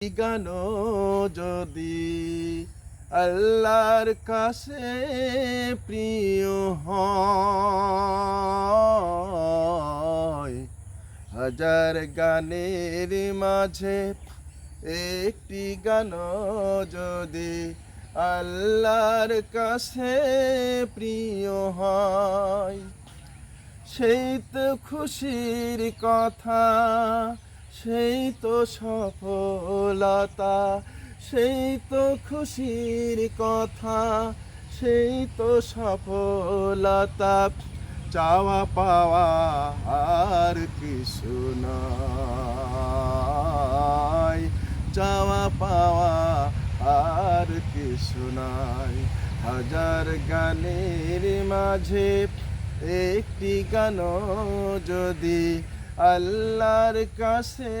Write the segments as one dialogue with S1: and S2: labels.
S1: গান যদি আল্লাহর কাছে প্রিয় হয়, হাজার গানের মাঝে একটি গান যদি আল্লাহর কাছে প্রিয় হয়, সেই তো খুশির কথা, সেই তো সফলতা, সেই তো খুশির কথা, সেই তো সফলতা। চাওয়া পাওয়া আর কিছু নাই, চাওয়া পাওয়া আর কিছু নাই। হাজার গানের মাঝে একটি গান যদি আল্লাহর কাছে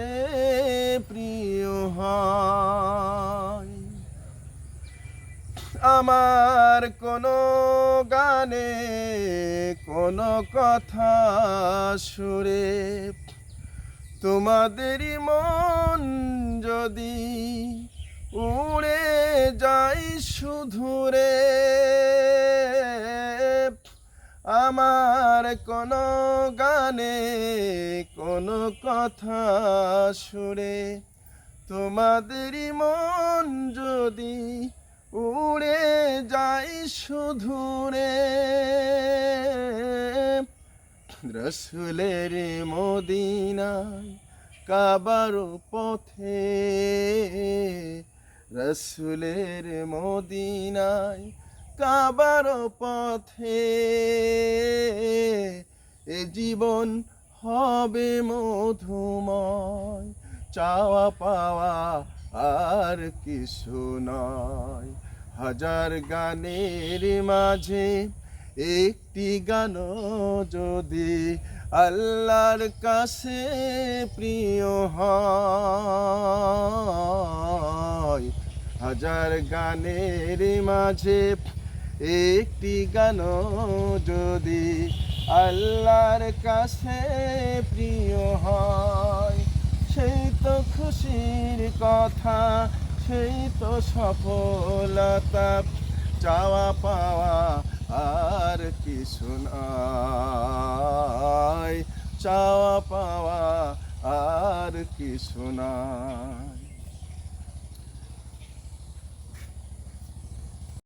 S1: প্রিয় হয়। আমার কোনো গানে কোনো কথা সুরে তোমাদেরই মন যদি উড়ে যাই শুধুরে, আমার কোনো গানে কোনো কথা সুরে তোমাদেরই মন যদি উড়ে যাই শুধুরে, রসুলের মদিনায় কাবার পথে, রসুলের মদিনায় কাবার পথে, এ জীবন হবে মধুময়। চাওয়া পাওয়া আর কিছু নয়। হাজার গানের মাঝে একটি গান যদি আল্লাহর কাছে প্রিয় হয়, হাজার গানের মাঝে একটি গান যদি আল্লাহর কাছে প্রিয় হয়, সেই তো খুশির কথা, সেই তো সফলতা। চাওয়া পাওয়া আর কিছু নাই, চাওয়া পাওয়া আর কিছু নাই।